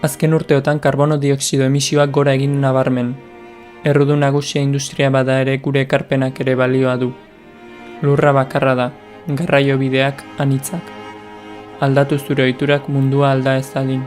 Azken urteotan karbono dioxido emisioak gora egin nabarmen. Errudun nagusia industria bada ere gure ekarpenak ere balioa du. Lurra bakarra da, garraiobideak anitzak. Aldatu zure ohiturak mundua alda ez dadin.